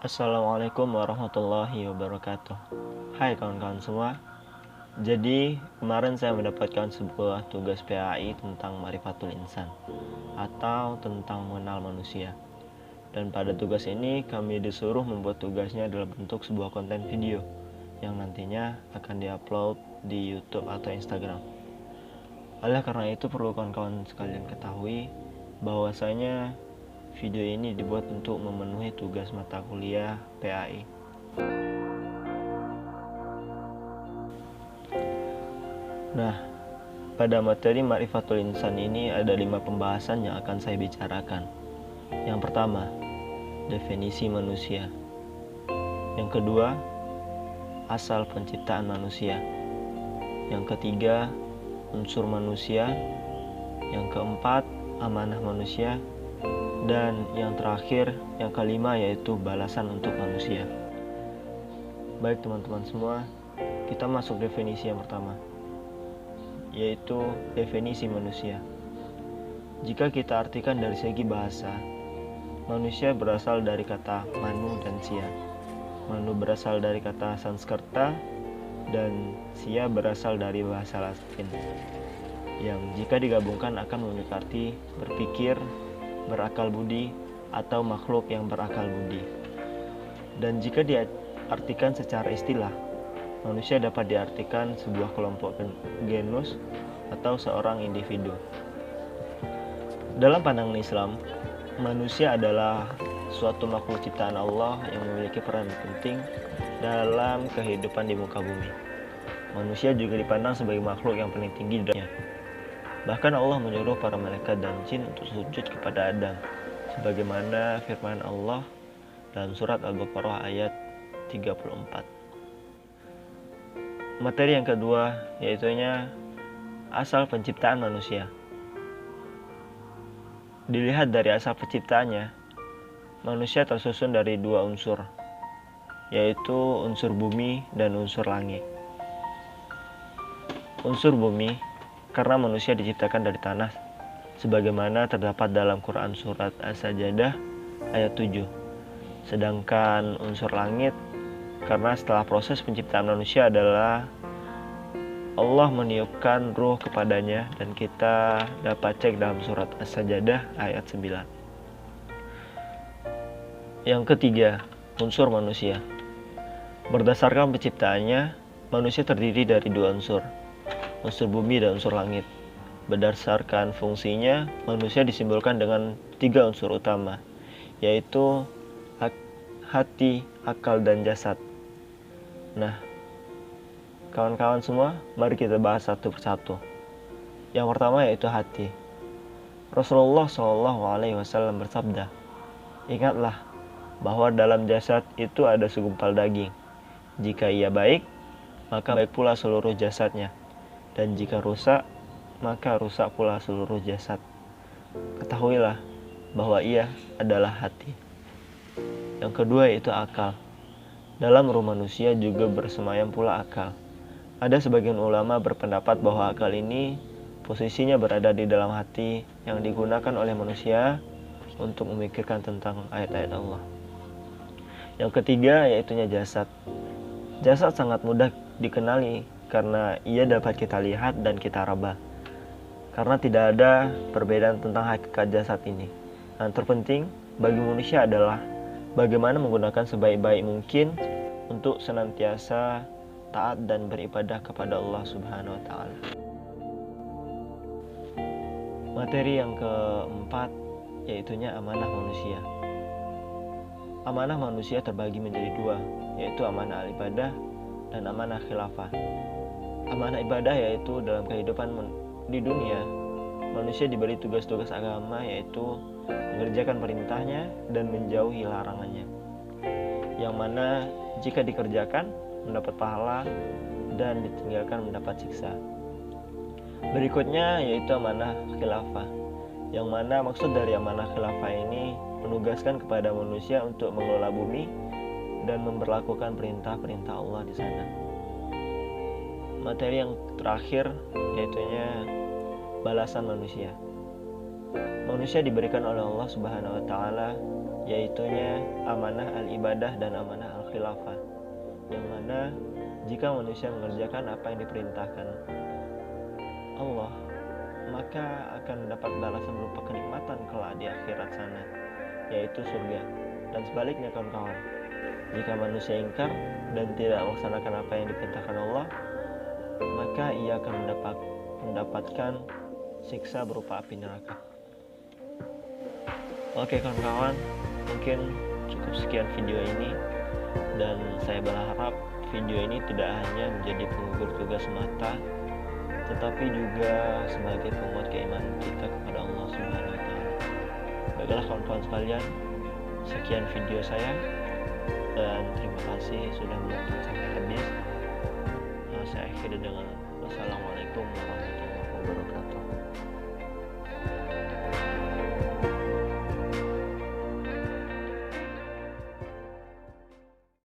Assalamualaikum warahmatullahi wabarakatuh. Hai kawan-kawan semua. Jadi kemarin saya mendapatkan sebuah tugas PAI tentang Ma'rifatul Insan atau tentang mengenal manusia. Dan pada tugas ini kami disuruh membuat tugasnya dalam bentuk sebuah konten video yang nantinya akan diupload di YouTube atau Instagram. Oleh karena itu perlu kawan-kawan sekalian ketahui bahwasanya video ini dibuat untuk memenuhi tugas mata kuliah PAI. Nah, pada materi Ma'rifatul Insan ini ada 5 pembahasan yang akan saya bicarakan. Yang pertama, definisi manusia. Yang kedua, asal penciptaan manusia. Yang ketiga, unsur manusia. Yang keempat, amanah manusia. Dan yang terakhir, yang kelima, yaitu balasan untuk manusia. Baik teman-teman semua, kita masuk definisi yang pertama, yaitu definisi manusia. Jika kita artikan dari segi bahasa, manusia berasal dari kata manu dan sia. Manu berasal dari kata Sanskerta dan sia berasal dari bahasa Latin, yang jika digabungkan akan memiliki arti berpikir, berakal budi, atau makhluk yang berakal budi. Dan jika diartikan secara istilah, manusia dapat diartikan sebuah kelompok genus atau seorang individu. Dalam pandangan Islam, manusia adalah suatu makhluk ciptaan Allah yang memiliki peran penting dalam kehidupan di muka bumi. Manusia juga dipandang sebagai makhluk yang paling tinggi di dunia. Bahkan Allah menyuruh para malaikat dan jin untuk sujud kepada Adam, sebagaimana firman Allah dalam surat Al-Baqarah ayat 34. Materi yang kedua yaitunya asal penciptaan manusia. Dilihat dari asal penciptaannya, manusia tersusun dari 2 unsur, yaitu unsur bumi dan unsur langit. Unsur bumi karena manusia diciptakan dari tanah, sebagaimana terdapat dalam Quran surat As-Sajdah ayat 7. Sedangkan unsur langit karena setelah proses penciptaan manusia adalah Allah meniupkan ruh kepadanya, dan kita dapat cek dalam surat As-Sajdah ayat 9. Yang ketiga, unsur manusia. Berdasarkan penciptaannya, manusia terdiri dari 2 unsur, unsur bumi dan unsur langit. Berdasarkan fungsinya, manusia disimbolkan dengan 3 unsur utama, yaitu hati, akal, dan jasad. Nah, kawan-kawan semua, mari kita bahas satu persatu. Yang pertama yaitu hati. Rasulullah SAW bersabda, "Ingatlah bahwa dalam jasad itu ada segumpal daging. Jika ia baik, maka baik pula seluruh jasadnya. Dan jika rusak, maka rusak pula seluruh jasad. Ketahuilah bahwa ia adalah hati." Yang kedua yaitu akal. Dalam ruh manusia juga bersemayam pula akal. Ada sebagian ulama berpendapat bahwa akal ini posisinya berada di dalam hati yang digunakan oleh manusia untuk memikirkan tentang ayat-ayat Allah. Yang ketiga yaitunya jasad. Jasad sangat mudah dikenali karena ia dapat kita lihat dan kita raba. Karena tidak ada perbedaan tentang hakikat jasad ini. Yang terpenting bagi manusia adalah bagaimana menggunakan sebaik-baik mungkin untuk senantiasa taat dan beribadah kepada Allah Subhanahu wa Ta'ala. Materi yang keempat yaitunya amanah manusia. Amanah manusia terbagi menjadi 2, yaitu amanah al-ibadah dan amanah khilafah. Amanah ibadah yaitu dalam kehidupan di dunia, manusia diberi tugas-tugas agama, yaitu mengerjakan perintahnya dan menjauhi larangannya, yang mana jika dikerjakan mendapat pahala dan ditinggalkan mendapat siksa. Berikutnya yaitu amanah khilafah, yang mana maksud dari amanah khilafah ini menugaskan kepada manusia untuk mengelola bumi dan memberlakukan perintah-perintah Allah di sana. Materi yang terakhir yaitunya balasan manusia. Manusia diberikan oleh Allah Subhanahu wa Ta'ala yaitunya amanah al-ibadah dan amanah al-khilafah, yang mana jika manusia mengerjakan apa yang diperintahkan Allah, maka akan mendapat balasan berupa kenikmatan kelak di akhirat sana, yaitu surga. Dan sebaliknya kawan-kawan, jika manusia ingkar dan tidak melaksanakan apa yang diperintahkan Allah, maka ia akan mendapatkan siksa berupa api neraka. Oke kawan-kawan, mungkin cukup sekian video ini, dan saya berharap video ini tidak hanya menjadi penggugur tugas semata, tetapi juga sebagai penguat keimanan kita kepada Allah Subhanahu wa Ta'ala. Baiklah kawan-kawan sekalian, sekian video saya, dan terima kasih sudah menonton sampai habis. Saya akhiri dengan wassalamualaikum warahmatullahi wabarakatuh.